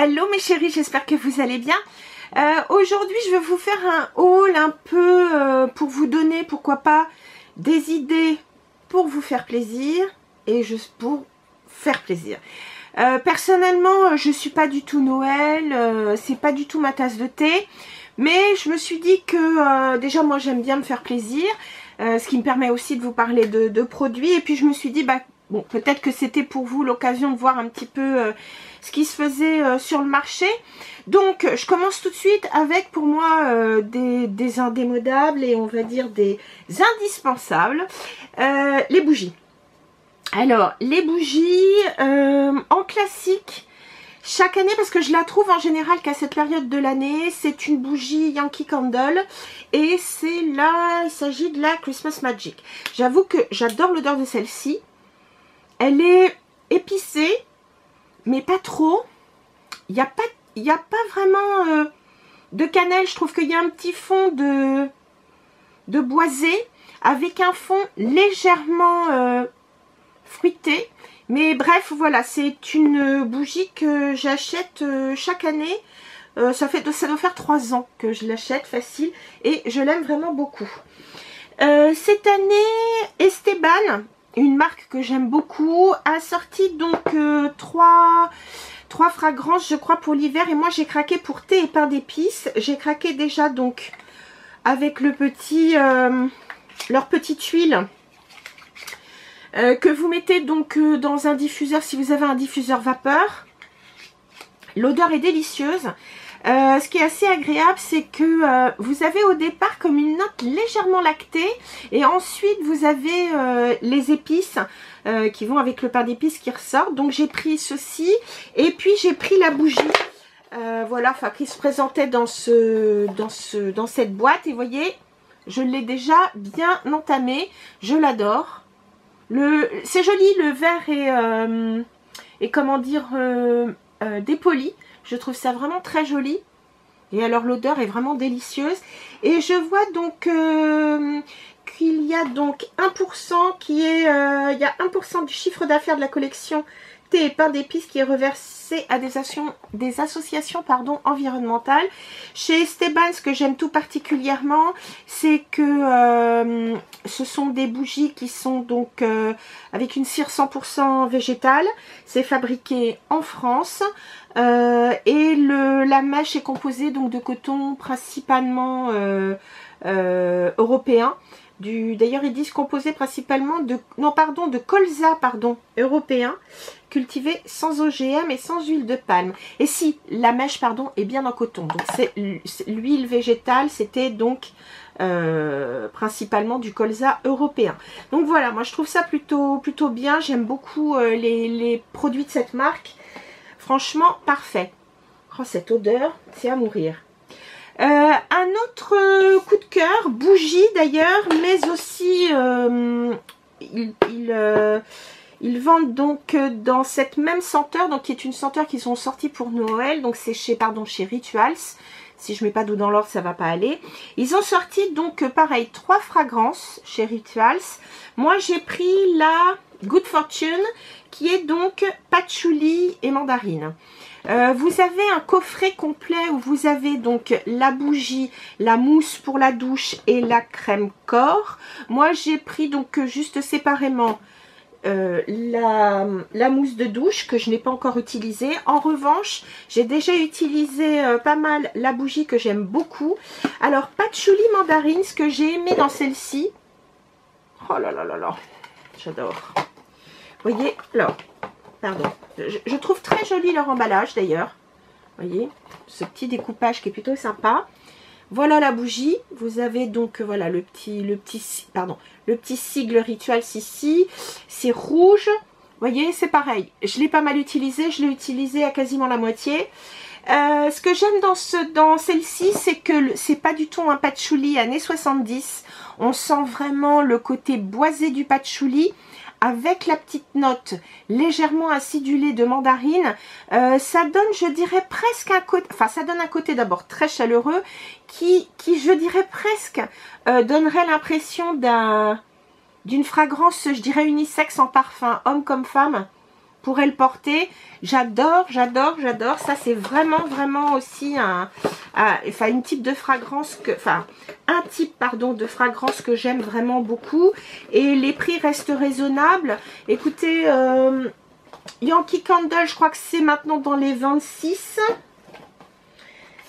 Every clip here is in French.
Hello mes chéris, j'espère que vous allez bien. Aujourd'hui je vais vous faire un haul un peu pour vous donner, pourquoi pas, des idées pour vous faire plaisir et juste pour faire plaisir. Personnellement je suis pas du tout Noël, c'est pas du tout ma tasse de thé, mais je me suis dit que déjà moi j'aime bien me faire plaisir, ce qui me permet aussi de vous parler de produits, et puis je me suis dit bah bon, peut-être que c'était pour vous l'occasion de voir un petit peu ce qui se faisait sur le marché. Donc je commence tout de suite avec pour moi des indémodables et on va dire des indispensables, les bougies. Alors les bougies en classique chaque année, parce que je la trouve en général qu'à cette période de l'année, c'est une bougie Yankee Candle et c'est là, il s'agit de la Christmas Magic. J'avoue que j'adore l'odeur de celle-ci. Elle est épicée, mais pas trop. Il n'y a pas vraiment de cannelle. Je trouve qu'il y a un petit fond de boisé avec un fond légèrement fruité. Mais bref, voilà, c'est une bougie que j'achète chaque année. Ça doit faire 3 ans que je l'achète, facile. Et je l'aime vraiment beaucoup. Cette année, Esteban, une marque que j'aime beaucoup, a sorti donc trois fragrances je crois pour l'hiver, et moi j'ai craqué pour thé et pain d'épices. J'ai craqué déjà donc avec le petit leur petite huile que vous mettez donc dans un diffuseur si vous avez un diffuseur vapeur. L'odeur est délicieuse. Ce qui est assez agréable, c'est que vous avez au départ comme une note légèrement lactée, et ensuite vous avez les épices qui vont avec le pain d'épices qui ressort. Donc j'ai pris ceci, et puis j'ai pris la bougie, voilà, enfin qui se présentait dans cette boîte. Et vous voyez, je l'ai déjà bien entamée, je l'adore. C'est joli, le verre est comment dire dépoli. Je trouve ça vraiment très joli. Et alors l'odeur est vraiment délicieuse. Et je vois donc qu'il y a donc 1% qui est... il y a 1% du chiffre d'affaires de la collection thé et pain d'épices qui est reversé à des associations environnementales. Chez Esteban, ce que j'aime tout particulièrement, c'est que ce sont des bougies qui sont donc avec une cire 100% végétale. C'est fabriqué en France. Et la mèche est composée donc de coton principalement européen. D'ailleurs ils disent composé principalement de colza européen, cultivé sans OGM et sans huile de palme. Et si la mèche est bien en coton, donc c'est l'huile végétale, c'était donc principalement du colza européen. Donc voilà, moi je trouve ça plutôt bien. J'aime beaucoup les produits de cette marque. Franchement, parfait. Oh, cette odeur, c'est à mourir. Un autre coup de cœur, bougie d'ailleurs, mais aussi ils vendent donc dans cette même senteur, donc qui est une senteur qu'ils ont sortie pour Noël, donc c'est chez Rituals. Si je mets pas d'eau dans l'ordre, ça va pas aller. Ils ont sorti donc pareil 3 fragrances chez Rituals. Moi j'ai pris la Good Fortune, qui est donc patchouli et mandarine. Vous avez un coffret complet où vous avez donc la bougie, la mousse pour la douche et la crème corps. Moi j'ai pris donc juste séparément la mousse de douche que je n'ai pas encore utilisée. En revanche, j'ai déjà utilisé pas mal la bougie que j'aime beaucoup. Alors patchouli mandarine, ce que j'ai aimé dans celle-ci, oh là là là là, j'adore. Vous voyez, alors, pardon, je trouve très joli leur emballage d'ailleurs. Vous voyez, ce petit découpage qui est plutôt sympa. Voilà la bougie. Vous avez donc voilà le petit sigle Rituals ici. C'est rouge. Vous voyez, c'est pareil. Je l'ai pas mal utilisé. Je l'ai utilisé à quasiment la moitié. Ce que j'aime dans celle-ci, c'est que c'est pas du tout un patchouli années 70. On sent vraiment le côté boisé du patchouli, avec la petite note légèrement acidulée de mandarine. Ça donne, je dirais, presque un côté, enfin ça donne un côté d'abord très chaleureux qui je dirais presque donnerait l'impression d'une fragrance, je dirais unisexe en parfum, homme comme femme, pourrais le porter. J'adore, j'adore, j'adore. Ça, c'est vraiment, vraiment aussi une type de fragrance un type, pardon, de fragrance que j'aime vraiment beaucoup. Et les prix restent raisonnables. Écoutez, Yankee Candle, je crois que c'est maintenant dans les 26.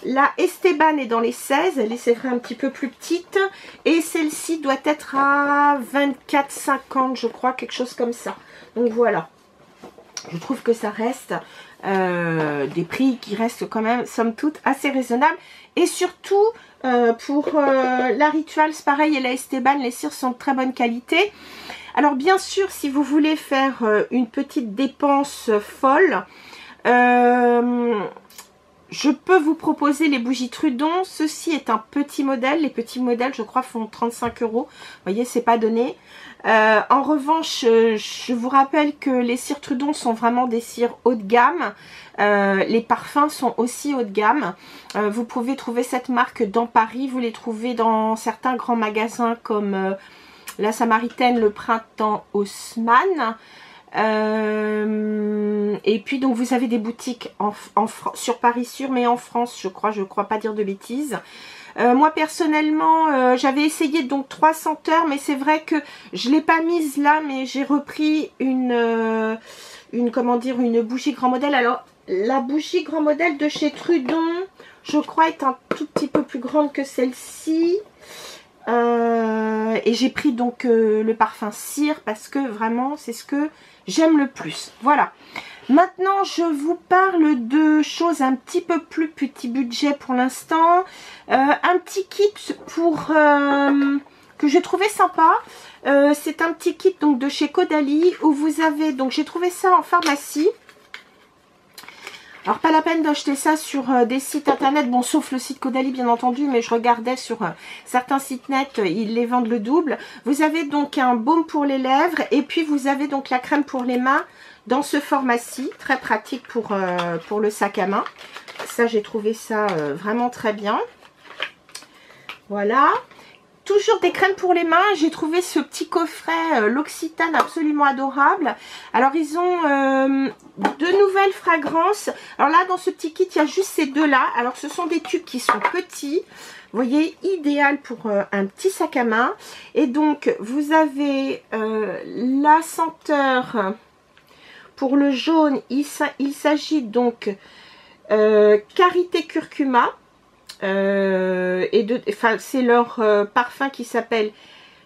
La Esteban est dans les 16, elle est c'est vrai un petit peu plus petite. Et celle-ci doit être à 24,50 je crois, quelque chose comme ça. Donc voilà, je trouve que ça reste des prix qui restent quand même, somme toute, assez raisonnables. Et surtout, pour la Rituals, pareil, et la Esteban, les cires sont de très bonne qualité. Alors bien sûr, si vous voulez faire une petite dépense folle, je peux vous proposer les bougies Trudon. Ceci est un petit modèle. Les petits modèles, je crois, font 35 €. Vous voyez, c'est pas donné. En revanche, je vous rappelle que les cires Trudon sont vraiment des cires haut de gamme. Les parfums sont aussi haut de gamme. Vous pouvez trouver cette marque dans Paris. Vous les trouvez dans certains grands magasins comme la Samaritaine, le Printemps, Haussmann. Et puis donc vous avez des boutiques sur Paris sûr, mais en France je crois pas dire de bêtises. Moi personnellement j'avais essayé donc 3 senteurs, mais c'est vrai que je l'ai pas mise là, mais j'ai repris une bougie grand modèle. Alors la bougie grand modèle de chez Trudon, je crois, est un tout petit peu plus grande que celle-ci. Et j'ai pris donc le parfum cire parce que vraiment c'est ce que j'aime le plus. Voilà. Maintenant je vous parle de choses un petit peu plus petit budget pour l'instant. Un petit kit pour que j'ai trouvé sympa. C'est un petit kit donc de chez Caudalie où vous avez, donc j'ai trouvé ça en pharmacie. Alors pas la peine d'acheter ça sur des sites internet, bon sauf le site Caudalie bien entendu, mais je regardais sur certains sites net, ils les vendent le double. Vous avez donc un baume pour les lèvres et puis vous avez donc la crème pour les mains dans ce format-ci, très pratique pour le sac à main. Ça j'ai trouvé ça vraiment très bien. Voilà. Toujours des crèmes pour les mains, j'ai trouvé ce petit coffret L'Occitane absolument adorable. Alors ils ont deux nouvelles fragrances. Alors là dans ce petit kit il y a juste ces deux là. Alors ce sont des tubes qui sont petits. Vous voyez, idéal pour un petit sac à main. Et donc vous avez la senteur pour le jaune. Il s'agit donc Karité Curcuma. C'est leur parfum qui s'appelle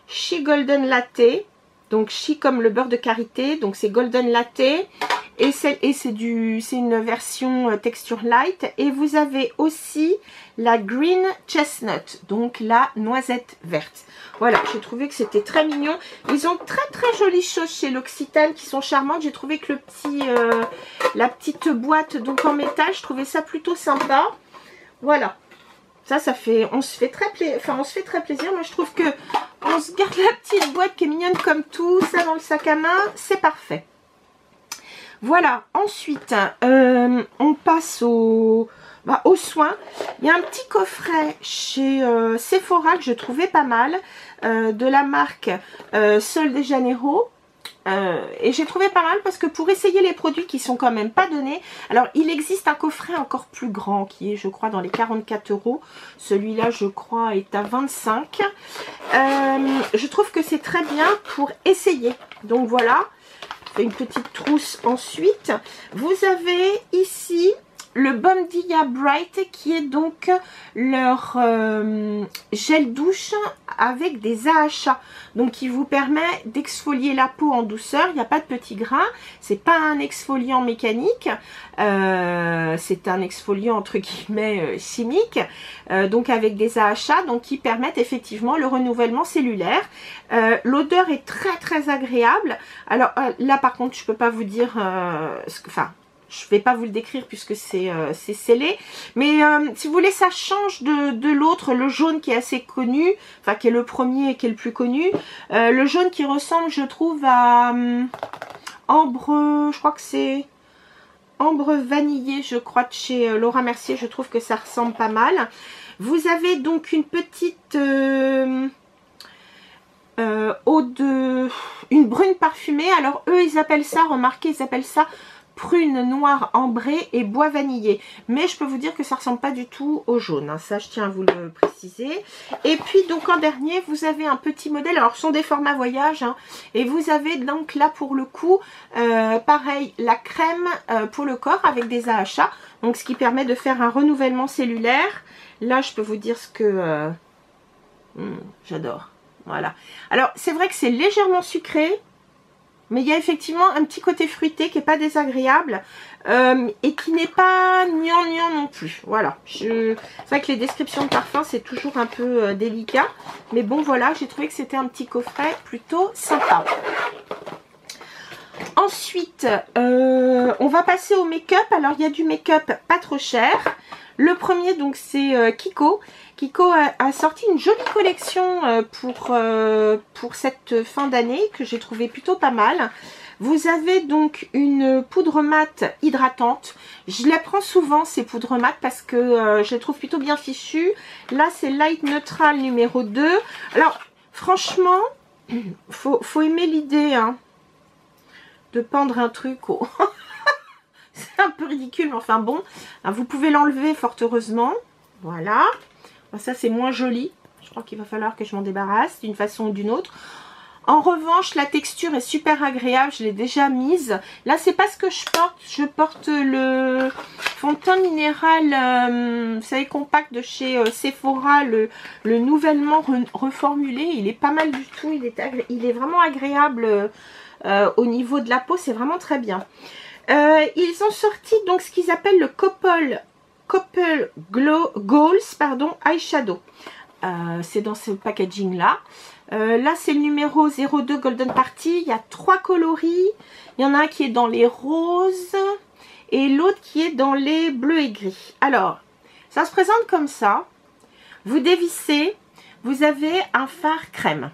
She Golden Latte, donc She comme le beurre de karité, donc c'est Golden Latte, et c'est une version texture light. Et vous avez aussi la Green Chestnut, donc la noisette verte. Voilà, j'ai trouvé que c'était très mignon. Ils ont très très jolies choses chez L'Occitane qui sont charmantes. J'ai trouvé que la petite boîte donc en métal, je trouvais ça plutôt sympa. Voilà. Ça fait, on se fait très plaisir. Moi, je trouve que on se garde la petite boîte qui est mignonne comme tout, ça dans le sac à main, c'est parfait. Voilà. Ensuite, on passe aux soins. Il y a un petit coffret chez Sephora que je trouvais pas mal, de la marque Sol de Janeiro. Et j'ai trouvé pas mal parce que pour essayer les produits qui sont quand même pas donnés, alors il existe un coffret encore plus grand qui est je crois dans les 44 €. Celui-là je crois est à 25. Je trouve que c'est très bien pour essayer. Donc voilà, je fais une petite trousse ensuite. Vous avez ici le Baume Dia Bright qui est donc leur gel douche avec des AHA, donc qui vous permet d'exfolier la peau en douceur. Il n'y a pas de petits grains, c'est pas un exfoliant mécanique, c'est un exfoliant entre guillemets chimique, donc avec des AHA, donc qui permettent effectivement le renouvellement cellulaire. L'odeur est très très agréable. Alors là par contre je peux pas vous dire je vais pas vous le décrire puisque c'est scellé. Mais si vous voulez, ça change de l'autre, le jaune qui est assez connu, enfin qui est le premier et qui est le plus connu. Le jaune qui ressemble, je trouve, à ambre, je crois que c'est ambre vanillé, je crois, de chez Laura Mercier. Je trouve que ça ressemble pas mal. Vous avez donc une petite une brune parfumée. Alors eux ils appellent ça, remarquez, ils appellent ça prune noire ambrée et bois vanillé, mais je peux vous dire que ça ressemble pas du tout au jaune, hein. Ça je tiens à vous le préciser. Et puis donc en dernier vous avez un petit modèle, alors ce sont des formats voyage, hein, et vous avez donc là pour le coup pareil la crème pour le corps avec des AHA, donc ce qui permet de faire un renouvellement cellulaire. Là je peux vous dire ce que j'adore, voilà. Alors c'est vrai que c'est légèrement sucré, mais il y a effectivement un petit côté fruité qui n'est pas désagréable et qui n'est pas gnangnan non plus. Voilà. C'est vrai que les descriptions de parfums, c'est toujours un peu délicat. Mais bon, voilà, j'ai trouvé que c'était un petit coffret plutôt sympa. Ensuite, on va passer au make-up. Alors, il y a du make-up pas trop cher. Le premier, donc, c'est Kiko. Kiko a sorti une jolie collection pour cette fin d'année que j'ai trouvé plutôt pas mal. Vous avez donc une poudre mate hydratante. Je les prends souvent ces poudres mates parce que je les trouve plutôt bien fichues. Là, c'est Light Neutral numéro 2. Alors, franchement, faut aimer l'idée hein, de pendre un truc au... C'est un peu ridicule, mais enfin bon. Vous pouvez l'enlever fort heureusement. Voilà. Ça, c'est moins joli. Je crois qu'il va falloir que je m'en débarrasse d'une façon ou d'une autre. En revanche, la texture est super agréable. Je l'ai déjà mise. Là, c'est pas ce que je porte. Je porte le fond de teint minéral, vous savez, compact de chez Sephora. Le nouvellement reformulé. Il est pas mal du tout. Il est vraiment agréable au niveau de la peau. C'est vraiment très bien. Ils ont sorti donc ce qu'ils appellent le Couple Goals, pardon, eyeshadow. C'est dans ce packaging là. Là c'est le numéro 02 Golden Party. Il y a 3 coloris. Il y en a un qui est dans les roses et l'autre qui est dans les bleus et gris. Alors ça se présente comme ça. Vous dévissez, vous avez un fard crème.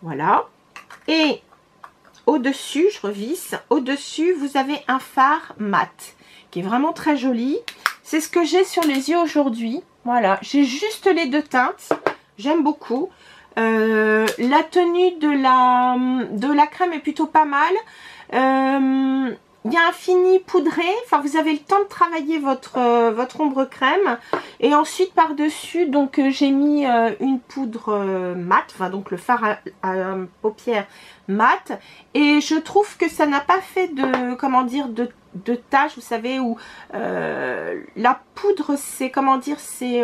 Voilà. Et au-dessus, je revisse, au-dessus, vous avez un fard mat qui est vraiment très joli. C'est ce que j'ai sur les yeux aujourd'hui. Voilà, j'ai juste les deux teintes. J'aime beaucoup. La tenue de la crème est plutôt pas mal. Il y a un fini poudré. Enfin, vous avez le temps de travailler votre ombre crème. Et ensuite, par-dessus, donc j'ai mis une poudre mat. Enfin, donc le fard à paupières mat. Et je trouve que ça n'a pas fait de, comment dire, de taches, vous savez, où la poudre, c'est, comment dire, c'est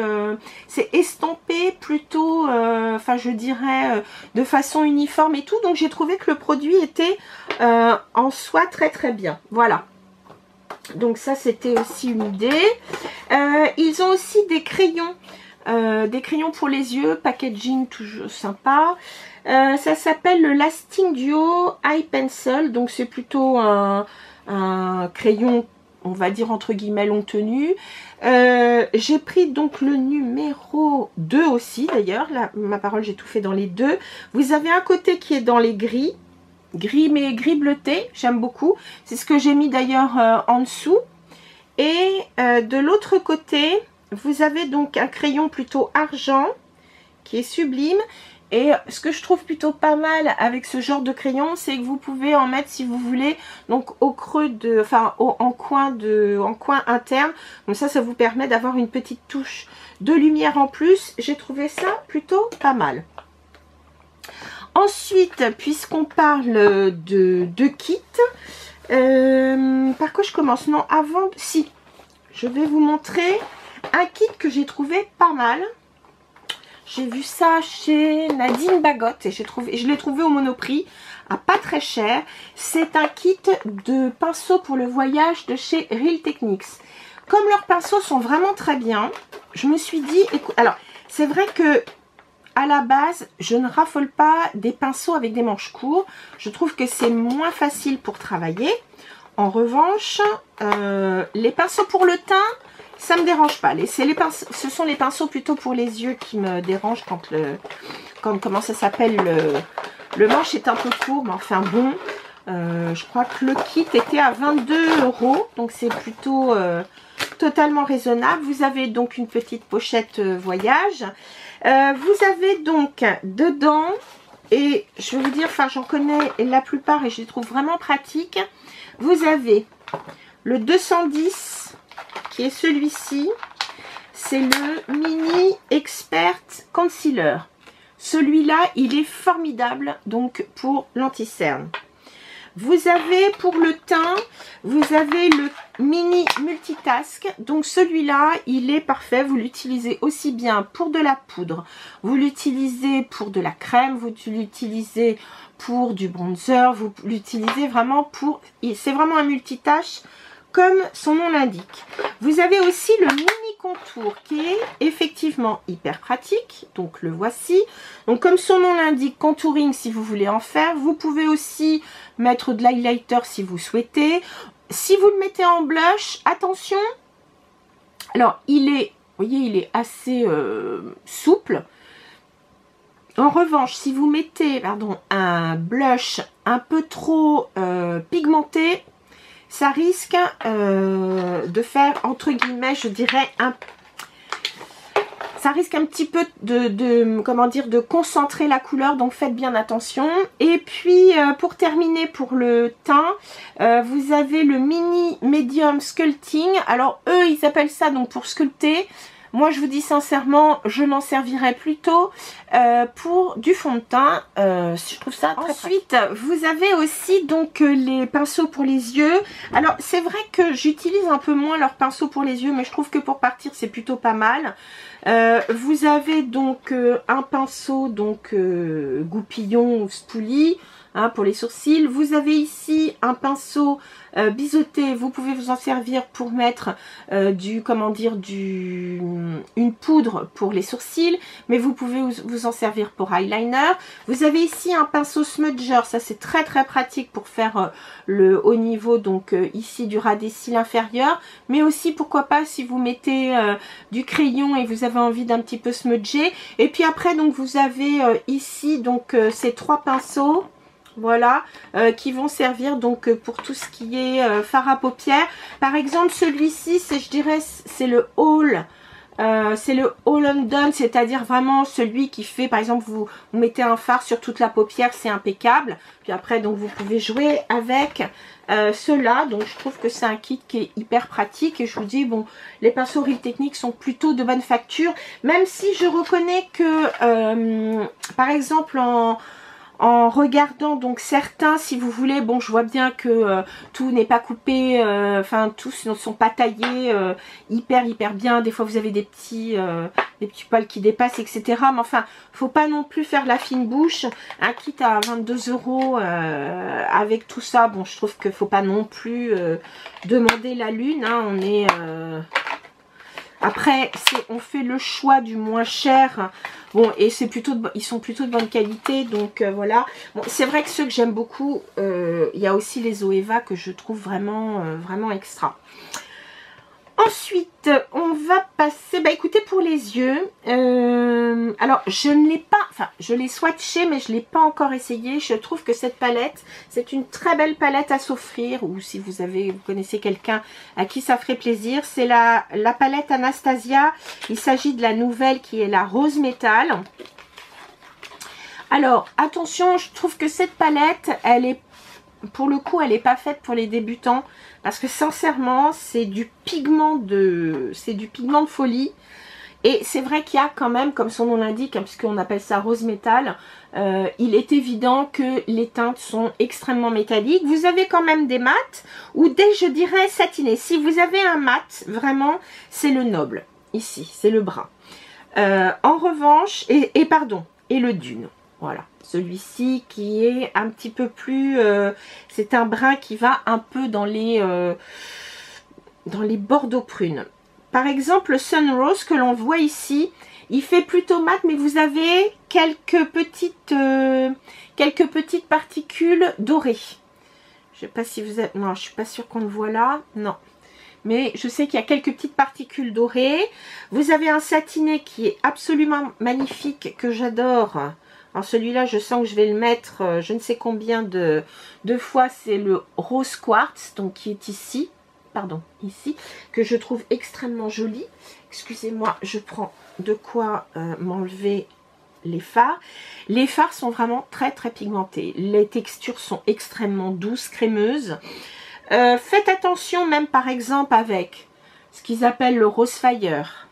estompé plutôt, enfin, je dirais, de façon uniforme et tout. Donc, j'ai trouvé que le produit était en soi très, très bien. Voilà. Donc, ça, c'était aussi une idée. Ils ont aussi des crayons pour les yeux, packaging toujours sympa. Ça s'appelle le Lasting Duo Eye Pencil. Donc, c'est plutôt un crayon, on va dire entre guillemets long tenu. J'ai pris donc le numéro 2 aussi d'ailleurs. Là, ma parole, j'ai tout fait dans les deux. Vous avez un côté qui est dans les gris mais gris bleuté, j'aime beaucoup. C'est ce que j'ai mis d'ailleurs en dessous. Et de l'autre côté, vous avez donc un crayon plutôt argent qui est sublime. Et ce que je trouve plutôt pas mal avec ce genre de crayon, c'est que vous pouvez en mettre si vous voulez, donc au creux de, enfin en coin interne. Donc ça vous permet d'avoir une petite touche de lumière en plus. J'ai trouvé ça plutôt pas mal. Ensuite, puisqu'on parle de kit, par quoi je commence? Non, avant, si, je vais vous montrer un kit que j'ai trouvé pas mal. J'ai vu ça chez Nadine Bagotte et je l'ai trouvé au Monoprix à pas très cher. C'est un kit de pinceaux pour le voyage de chez Real Techniques. Comme leurs pinceaux sont vraiment très bien, je me suis dit, écoute, alors c'est vrai que à la base, je ne raffole pas des pinceaux avec des manches courtes. Je trouve que c'est moins facile pour travailler. En revanche, les pinceaux pour le teint, ça me dérange pas. Ce sont les pinceaux plutôt pour les yeux qui me dérangent quand comment ça s'appelle, le manche est un peu court, mais enfin bon. Je crois que le kit était à 22 €, donc c'est plutôt totalement raisonnable. Vous avez donc une petite pochette voyage. Vous avez donc dedans et je vais vous dire, enfin j'en connais la plupart et je les trouve vraiment pratiques. Vous avez le 210 qui est celui-ci, c'est le Mini Expert Concealer. Celui-là, il est formidable donc pour l'anti-cerne. Vous avez pour le teint, vous avez le Mini Multitask. Donc celui-là, il est parfait. Vous l'utilisez aussi bien pour de la poudre, vous l'utilisez pour de la crème, vous l'utilisez pour du bronzer, vous l'utilisez vraiment pour... C'est vraiment un multitâche comme son nom l'indique. Vous avez aussi le mini contour qui est effectivement hyper pratique. Donc le voici. Donc comme son nom l'indique, contouring si vous voulez en faire. Vous pouvez aussi mettre de l'highlighter si vous souhaitez. Si vous le mettez en blush, attention. Alors il est, vous voyez, il est assez souple. En revanche, si vous mettez un blush un peu trop pigmenté, ça risque de faire, entre guillemets, je dirais, ça risque un petit peu comment dire, de concentrer la couleur, donc faites bien attention. Et puis, pour terminer, pour le teint, vous avez le Mini Medium Sculpting. Alors, eux, ils appellent ça donc pour sculpter. Moi, je vous dis sincèrement, je m'en servirais plutôt pour du fond de teint. Je trouve ça très pratique. Ensuite, vous avez aussi donc les pinceaux pour les yeux. Alors, c'est vrai que j'utilise un peu moins leurs pinceaux pour les yeux, mais je trouve que pour partir, c'est plutôt pas mal. Vous avez donc un pinceau donc goupillon ou spoolie. Hein, pour les sourcils. Vous avez ici un pinceau biseauté. Vous pouvez vous en servir pour mettre une poudre pour les sourcils, mais vous pouvez vous en servir pour eyeliner. Vous avez ici un pinceau smudger. Ça, c'est très très pratique pour faire le haut niveau, donc ici du ras des cils inférieur, mais aussi pourquoi pas si vous mettez du crayon et vous avez envie d'un petit peu smudger. Et puis après, donc vous avez ici donc ces trois pinceaux. Voilà, qui vont servir donc pour tout ce qui est fard à paupières. Par exemple, celui-ci, je dirais, c'est le All. C'est le All Undone, c'est-à-dire vraiment celui qui fait, par exemple, vous mettez un fard sur toute la paupière, c'est impeccable. Puis après, donc vous pouvez jouer avec ceux-là. Donc je trouve que c'est un kit qui est hyper pratique. Et je vous dis, bon, les pinceaux Real Techniques sont plutôt de bonne facture. Même si je reconnais que, par exemple, en regardant donc certains, si vous voulez, bon, je vois bien que tout n'est pas coupé, enfin tous ne sont pas taillés hyper bien. Des fois vous avez des petits poils qui dépassent, etc. Mais enfin, faut pas non plus faire la fine bouche. Un kit à 22 € avec tout ça, bon, je trouve qu'il faut pas non plus demander la lune. Hein, on est après, on fait le choix du moins cher. Bon, et c'est plutôt ils sont plutôt de bonne qualité, donc voilà. Bon, c'est vrai que ceux que j'aime beaucoup, il y a aussi les Zoeva que je trouve vraiment, vraiment extra. Ensuite, on va passer, bah écoutez, pour les yeux, alors je ne l'ai pas, enfin je l'ai swatché mais je ne l'ai pas encore essayé. Je trouve que cette palette, c'est une très belle palette à s'offrir, ou si vous connaissez quelqu'un à qui ça ferait plaisir. C'est la palette Anastasia, il s'agit de la nouvelle qui est la Rose Métal. Alors attention, je trouve que cette palette, elle est, pour le coup, elle n'est pas faite pour les débutants. Parce que sincèrement, c'est du pigment de folie. Et c'est vrai qu'il y a quand même, comme son nom l'indique, hein, puisqu'on appelle ça rose métal, il est évident que les teintes sont extrêmement métalliques. Vous avez quand même des mats ou des, je dirais, satinés. Si vous avez un mat, vraiment, c'est le noble. Ici, c'est le brun. En revanche, et le dune. Voilà, celui-ci qui est un petit peu plus, c'est un brun qui va un peu dans les bordeaux prunes. Par exemple, le Sun Rose que l'on voit ici, il fait plutôt mat, mais vous avez quelques petites particules dorées. Je sais pas si vous êtes, non, je suis pas sûre qu'on le voit là, non. Mais je sais qu'il y a quelques petites particules dorées. Vous avez un satiné qui est absolument magnifique, que j'adore. Alors celui-là, je sens que je vais le mettre je ne sais combien de fois. C'est le Rose Quartz, donc qui est ici, pardon, ici, que je trouve extrêmement joli. Excusez-moi, je prends de quoi m'enlever les fards. Les fards sont vraiment très très pigmentés. Les textures sont extrêmement douces, crémeuses. Faites attention même par exemple avec ce qu'ils appellent le Rose Fire,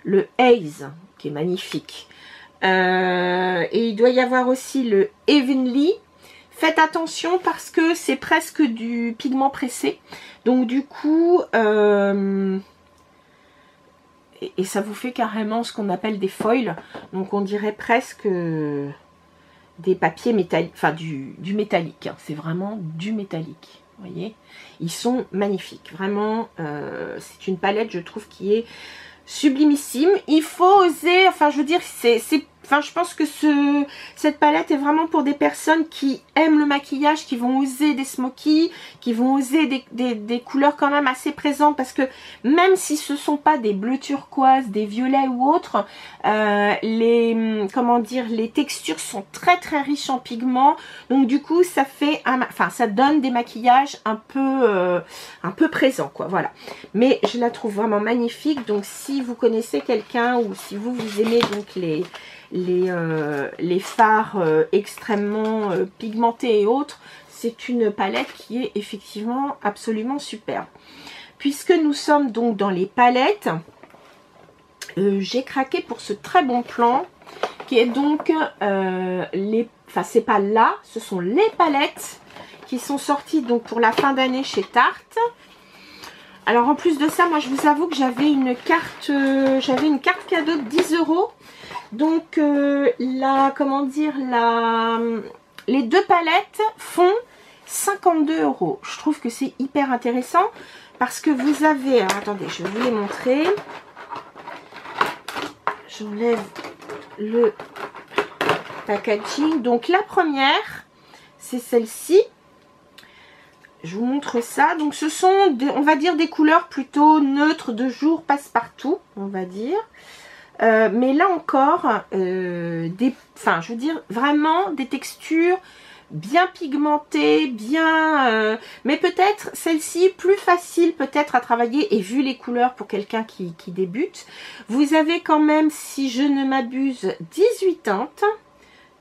le Haze, qui est magnifique. Et il doit y avoir aussi le Heavenly. Faites attention parce que c'est presque du pigment pressé. Donc du coup, et ça vous fait carrément ce qu'on appelle des foils. Donc on dirait presque des papiers métalliques, enfin du métallique. Hein. C'est vraiment du métallique. Vous voyez, ils sont magnifiques. Vraiment, c'est une palette, je trouve, qui est sublimissime. Il faut oser, enfin je veux dire, je pense que cette palette est vraiment pour des personnes qui aiment le maquillage, qui vont oser des smokies, qui vont oser des couleurs quand même assez présentes, parce que même si ce ne sont pas des bleus turquoise, des violets ou autres, les textures sont très très riches en pigments, donc du coup ça fait ça donne des maquillages un peu présents, quoi, voilà. Mais je la trouve vraiment magnifique. Donc si vous connaissez quelqu'un ou si vous aimez donc les fards extrêmement pigmentés et autres, c'est une palette qui est effectivement absolument superbe. Puisque nous sommes donc dans les palettes, j'ai craqué pour ce très bon plan qui est donc c'est pas là, ce sont les palettes qui sont sorties donc pour la fin d'année chez Tarte. Alors en plus de ça, moi je vous avoue que j'avais une carte cadeau de 10 €. Donc les deux palettes font 52 €. Je trouve que c'est hyper intéressant parce que vous avez, alors, attendez, je vais vous les montrer. J'enlève le packaging. Donc la première, c'est celle-ci. Je vous montre ça. Donc ce sont, on va dire, des couleurs plutôt neutres, de jour, passe-partout, on va dire. Mais là encore, je veux dire, vraiment des textures bien pigmentées, mais peut-être celle-ci plus facile peut-être à travailler, et vu les couleurs pour quelqu'un qui débute. Vous avez quand même, si je ne m'abuse, 18 teintes.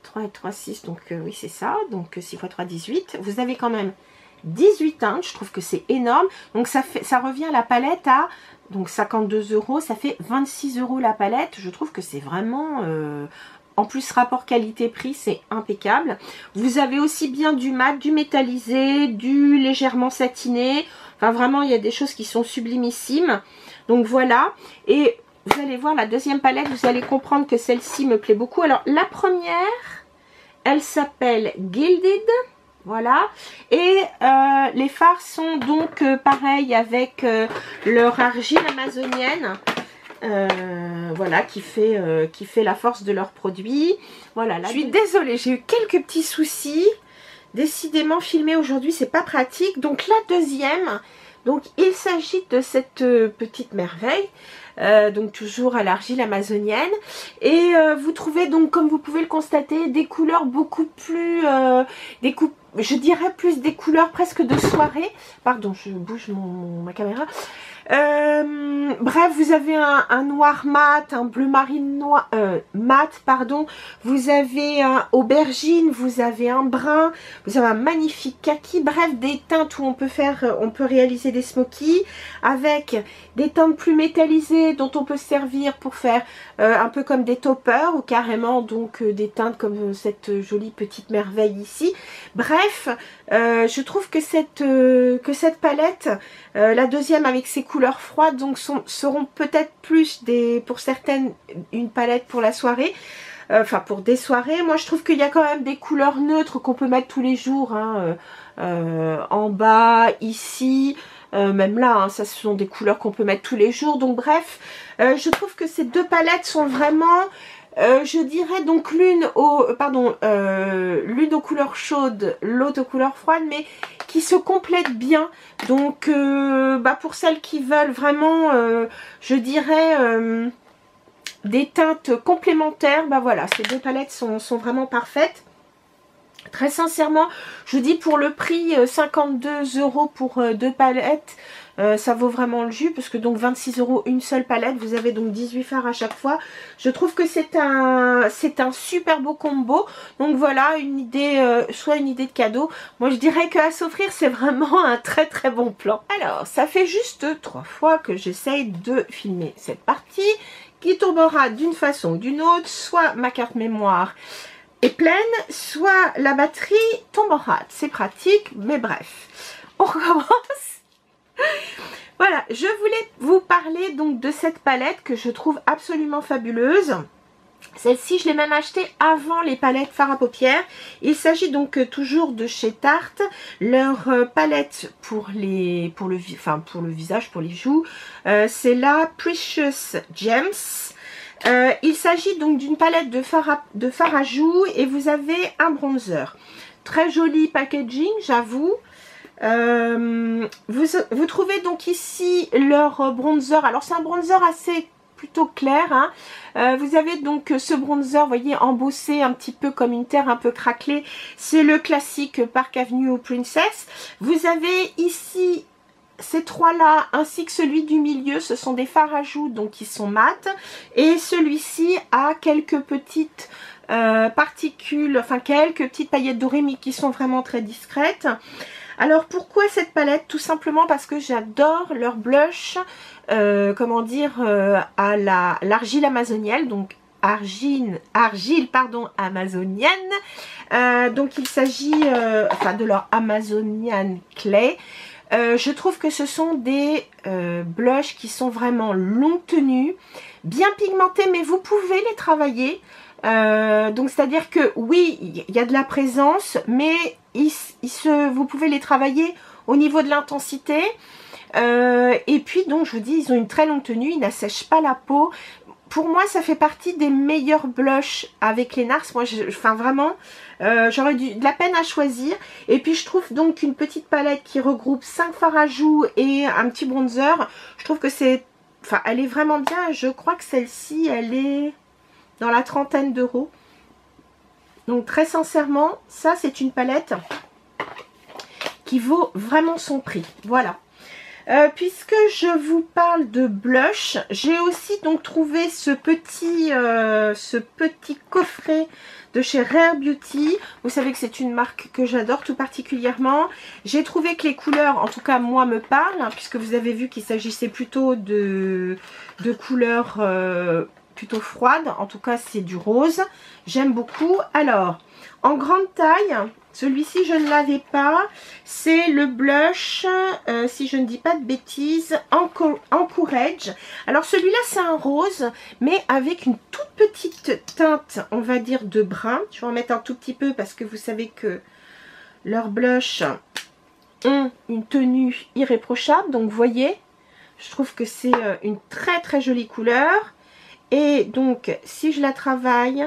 3 et 3, 6, donc oui c'est ça, donc 6 x 3, 18. Vous avez quand même 18 teintes, je trouve que c'est énorme. Donc ça revient à la palette à donc 52 €, ça fait 26 € la palette. Je trouve que c'est vraiment en plus rapport qualité-prix, c'est impeccable. Vous avez aussi bien du mat, du métallisé, du légèrement satiné. Enfin vraiment, il y a des choses qui sont sublimissimes. Donc voilà, et vous allez voir la deuxième palette, vous allez comprendre que celle-ci me plaît beaucoup. Alors la première, elle s'appelle Gilded. Voilà, et les fards sont donc pareil avec leur argile amazonienne, voilà, qui fait la force de leurs produits. Voilà, là, je suis désolée, j'ai eu quelques petits soucis. Décidément, filmer aujourd'hui, c'est pas pratique. Donc la deuxième, donc il s'agit de cette petite merveille. Donc toujours à l'argile amazonienne, et vous trouvez donc, comme vous pouvez le constater, des couleurs beaucoup plus je dirais plus des couleurs presque de soirée. Pardon, je bouge ma caméra. Bref, vous avez un noir mat, un bleu marine noir, mat, pardon. Vous avez un aubergine, vous avez un brun, vous avez un magnifique kaki. Bref, des teintes où on peut réaliser des smokies, avec des teintes plus métallisées dont on peut se servir pour faire un peu comme des toppers, ou carrément donc des teintes comme cette jolie petite merveille ici. Bref, je trouve que cette palette, la deuxième avec ses couleurs froides, donc seront peut-être plus pour certaines une palette pour la soirée, enfin pour des soirées. Moi je trouve qu'il y a quand même des couleurs neutres qu'on peut mettre tous les jours, hein, en bas, ici, même là, hein, ça ce sont des couleurs qu'on peut mettre tous les jours. Donc bref, je trouve que ces deux palettes sont vraiment, je dirais donc l'une aux couleurs chaudes, l'autre aux couleurs froides, mais qui se complètent bien. Donc pour celles qui veulent vraiment, je dirais, des teintes complémentaires, voilà, ces deux palettes sont vraiment parfaites. Très sincèrement, je vous dis pour le prix 52 € pour 2 palettes, ça vaut vraiment le jus parce que donc 26 € une seule palette, vous avez donc 18 fards à chaque fois. Je trouve que c'est un super beau combo. Donc voilà, une idée, soit une idée de cadeau. Moi je dirais qu'à s'offrir c'est vraiment un très très bon plan. Alors ça fait juste 3 fois que j'essaye de filmer cette partie qui tombera d'une façon ou d'une autre, soit ma carte mémoire est pleine, soit la batterie tombe en rate. C'est pratique, mais bref. On recommence. Voilà, je voulais vous parler donc de cette palette que je trouve absolument fabuleuse. Celle-ci, je l'ai même achetée avant les palettes fard à paupières. Il s'agit donc toujours de chez Tarte. Leur palette pour le visage, pour les joues, c'est la Precious Gems. Il s'agit donc d'une palette de fard à joues et vous avez un bronzer. Très joli packaging, j'avoue. Vous trouvez donc ici leur bronzer. Alors c'est un bronzer assez plutôt clair, hein. Vous avez donc ce bronzer, vous voyez, embossé un petit peu comme une terre un peu craquelée. C'est le classique Park Avenue Princess. Vous avez ici ces trois-là, ainsi que celui du milieu, ce sont des fards à joues, donc qui sont mat. Et celui-ci a quelques petites particules, enfin quelques petites paillettes dorées, mais qui sont vraiment très discrètes. Alors pourquoi cette palette? Tout simplement parce que j'adore leur blush, comment dire, à l'argile amazonienne, donc argile pardon, amazonienne. Donc il s'agit de leur Amazonian Clay. Je trouve que ce sont des blushs qui sont vraiment longue tenue, bien pigmentés, mais vous pouvez les travailler. Donc c'est à dire que oui, il y a de la présence, mais vous pouvez les travailler au niveau de l'intensité. Et puis donc je vous dis, ils ont une très longue tenue, ils n'assèchent pas la peau. Pour moi ça fait partie des meilleurs blushs avec les NARS. Moi vraiment j'aurais de la peine à choisir. Et puis je trouve donc une petite palette qui regroupe 5 fards à joues et un petit bronzer. Je trouve que elle est vraiment bien. Je crois que celle-ci elle est dans la trentaine d'euros. Donc très sincèrement, ça c'est une palette qui vaut vraiment son prix. Voilà. Puisque je vous parle de blush, j'ai aussi donc trouvé ce petit coffret de chez Rare Beauty. Vous savez que c'est une marque que j'adore tout particulièrement. J'ai trouvé que les couleurs, en tout cas moi, me parlent, hein, puisque vous avez vu qu'il s'agissait plutôt de couleurs plutôt froides. En tout cas c'est du rose. J'aime beaucoup. Alors, en grande taille, celui-ci je ne l'avais pas. C'est le blush, si je ne dis pas de bêtises, Encourage. Alors celui-là c'est un rose, mais avec une toute petite teinte, on va dire, de brun. Je vais en mettre un tout petit peu parce que vous savez que leurs blushs ont une tenue irréprochable. Donc vous voyez, je trouve que c'est une très très jolie couleur. Et donc si je la travaille...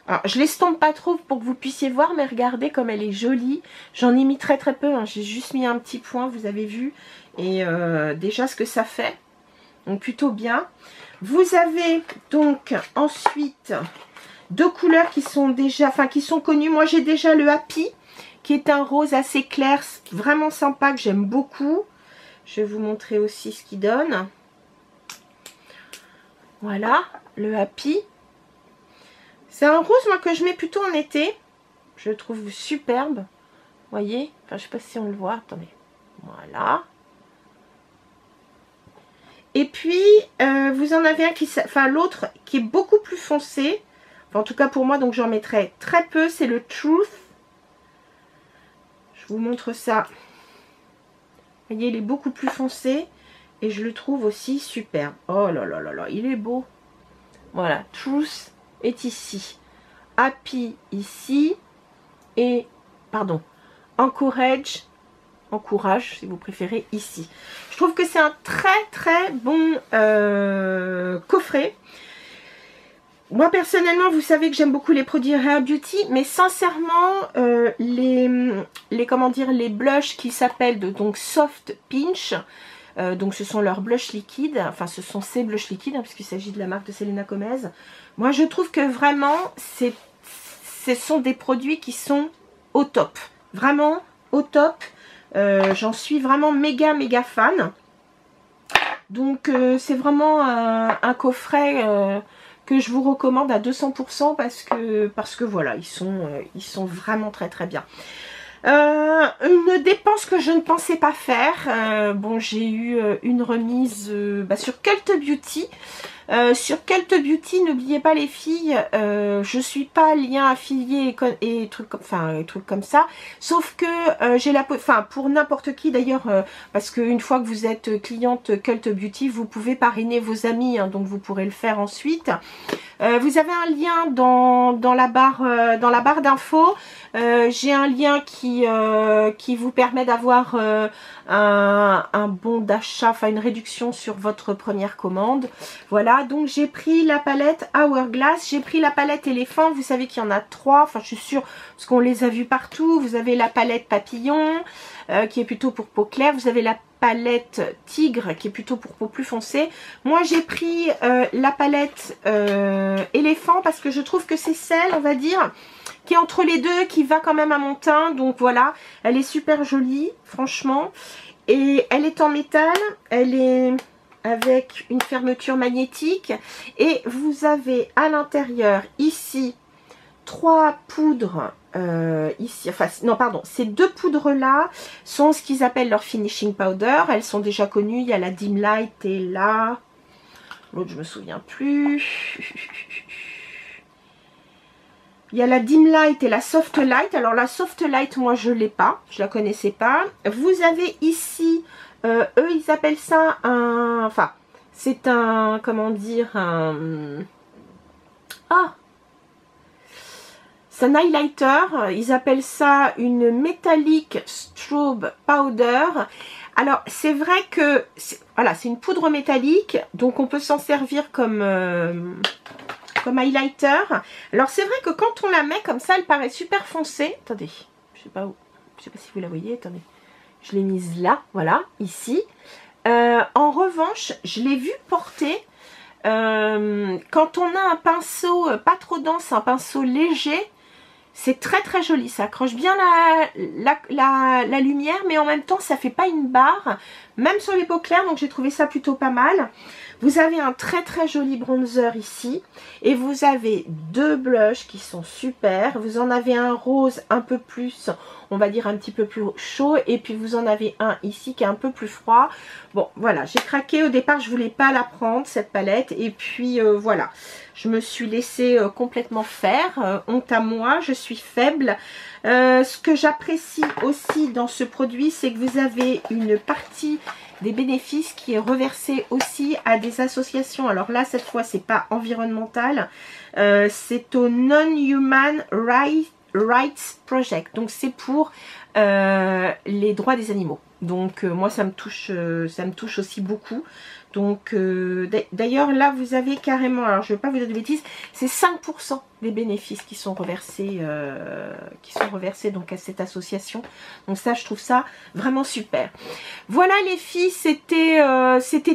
Alors, je l'estompe pas trop pour que vous puissiez voir, mais regardez comme elle est jolie. J'en ai mis très très peu, hein. J'ai juste mis un petit point, vous avez vu. Et déjà ce que ça fait. Donc plutôt bien. Vous avez donc ensuite deux couleurs qui sont déjà, qui sont connues. Moi j'ai déjà le Happy, qui est un rose assez clair, vraiment sympa, que j'aime beaucoup. Je vais vous montrer aussi ce qu'il donne. Voilà, le Happy. C'est un rose, moi, que je mets plutôt en été. Je le trouve superbe. Vous voyez? Enfin, je sais pas si on le voit. Attendez. Voilà. Et puis, vous en avez un qui... l'autre qui est beaucoup plus foncé. Enfin, en tout cas, pour moi, donc j'en mettrai très peu. C'est le Truth. Je vous montre ça. Vous voyez, il est beaucoup plus foncé. Et je le trouve aussi superbe. Oh là là là là, il est beau. Voilà, Truth est ici, Happy ici, et pardon, Encourage si vous préférez, ici. Je trouve que c'est un très très bon coffret. Moi personnellement, vous savez que j'aime beaucoup les produits Rare Beauty, mais sincèrement les blushs qui s'appellent donc Soft Pinch, donc ce sont leurs blushs liquides, enfin ce sont ces blushs liquides, hein, puisqu'il s'agit de la marque de Selena Gomez. Moi je trouve que vraiment ce sont des produits qui sont au top. Vraiment au top. J'en suis vraiment méga fan. Donc c'est vraiment un coffret que je vous recommande à 200% parce que voilà, ils sont vraiment très bien. Une dépense que je ne pensais pas faire. Bon, j'ai eu une remise sur Cult Beauty. Sur Cult Beauty, n'oubliez pas les filles, je suis pas lien affilié et trucs comme ça, sauf que j'ai la, pour n'importe qui d'ailleurs, parce qu'une fois que vous êtes cliente Cult Beauty, vous pouvez parrainer vos amis, hein, donc vous pourrez le faire ensuite. Vous avez un lien dans la barre d'infos. J'ai un lien qui vous permet d'avoir un bon d'achat, enfin une réduction sur votre première commande. Voilà, donc j'ai pris la palette Hourglass, j'ai pris la palette éléphant, vous savez qu'il y en a 3, enfin je suis sûre parce qu'on les a vus partout. Vous avez la palette papillon qui est plutôt pour peau claire, vous avez la palette tigre qui est plutôt pour peau plus foncée. Moi j'ai pris la palette éléphant parce que je trouve que c'est celle, on va dire, qui est entre les deux, qui va quand même à mon teint. Donc voilà, elle est super jolie franchement, et elle est en métal, elle est avec une fermeture magnétique, et vous avez à l'intérieur ici 3 poudres ici, enfin non pardon, ces 2 poudres là sont ce qu'ils appellent leur finishing powder. Elles sont déjà connues, il y a la Dim Light et là l'autre je me souviens plus, il y a la Dim Light et la Soft Light. Alors la Soft Light, moi je l'ai pas, je la connaissais pas. Vous avez ici eux ils appellent ça un, enfin c'est un, comment dire, un, c'est un highlighter, ils appellent ça une Metallic Strobe Powder. Alors c'est vrai que voilà, c'est une poudre métallique, donc on peut s'en servir comme highlighter. Alors c'est vrai que quand on la met comme ça, elle paraît super foncée. Attendez, je sais pas si vous la voyez, attendez. Je l'ai mise là, voilà, ici. En revanche, je l'ai vue porter quand on a un pinceau pas trop dense, un pinceau léger. C'est très joli, ça accroche bien la lumière, mais en même temps ça fait pas une barre, même sur les peaux claires, donc j'ai trouvé ça plutôt pas mal. Vous avez un très joli bronzer ici, et vous avez 2 blushs qui sont super. Vous en avez un rose un peu plus, on va dire un petit peu plus chaud, et puis vous en avez un ici qui est un peu plus froid. Bon voilà, j'ai craqué, au départ je voulais pas la prendre cette palette, et puis voilà, je me suis laissée complètement faire, honte à moi, je suis faible. Ce que j'apprécie aussi dans ce produit, c'est que vous avez une partie des bénéfices qui est reversée aussi à des associations. Alors là cette fois c'est pas environnemental, c'est au Non-Human Rights Project, donc c'est pour les droits des animaux. Donc moi ça me touche aussi beaucoup. Donc d'ailleurs là vous avez carrément, alors je ne vais pas vous dire de bêtises, c'est 5% des bénéfices qui sont reversés donc à cette association. Donc ça je trouve ça vraiment super. Voilà les filles, c'était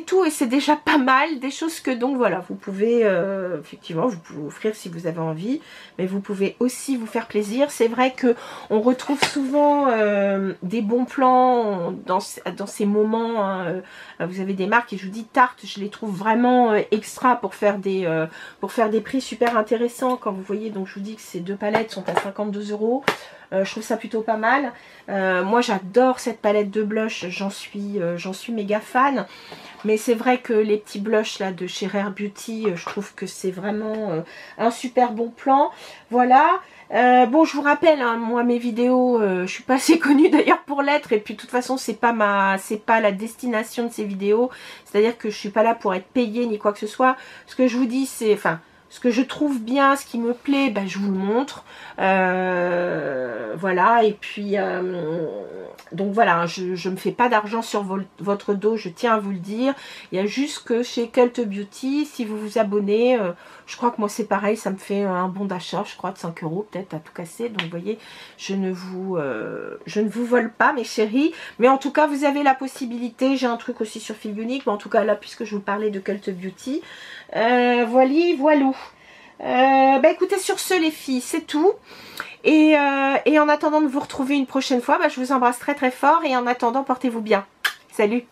tout, et c'est déjà pas mal, des choses que donc voilà, vous pouvez effectivement vous pouvez offrir si vous avez envie, mais vous pouvez aussi vous faire plaisir. C'est vrai que on retrouve souvent des bons plans dans ces moments, hein. Vous avez des marques, et je vous dis Tarte, je les trouve vraiment extra pour faire des prix super intéressants. Quand vous voyez, donc je vous dis que ces 2 palettes sont à 52 €. Je trouve ça plutôt pas mal. Moi j'adore cette palette de blush, j'en suis méga fan. Mais c'est vrai que les petits blushs là de chez Rare Beauty, je trouve que c'est vraiment un super bon plan. Voilà. Bon, je vous rappelle, hein, moi mes vidéos, je suis pas assez connue d'ailleurs pour l'être, et puis de toute façon c'est pas la destination de ces vidéos, c'est-à-dire que je suis pas là pour être payée ni quoi que ce soit. Ce que je vous dis, c'est, enfin, ce que je trouve bien, ce qui me plaît, ben, je vous le montre. Voilà, et puis donc voilà, je me fais pas d'argent sur votre dos, je tiens à vous le dire. Il y a juste que chez Cult Beauty, si vous vous abonnez, je crois que moi c'est pareil, ça me fait un bon d'achat, je crois de 5 € peut-être à tout casser. Donc vous voyez, je ne vous vole pas mes chéris, mais en tout cas vous avez la possibilité. J'ai un truc aussi sur Feel Unique, mais en tout cas là, puisque je vous parlais de Cult Beauty, voilà. Bah écoutez, sur ce les filles, c'est tout. Et en attendant de vous retrouver une prochaine fois, bah, je vous embrasse très très fort. Et en attendant, portez-vous bien. Salut!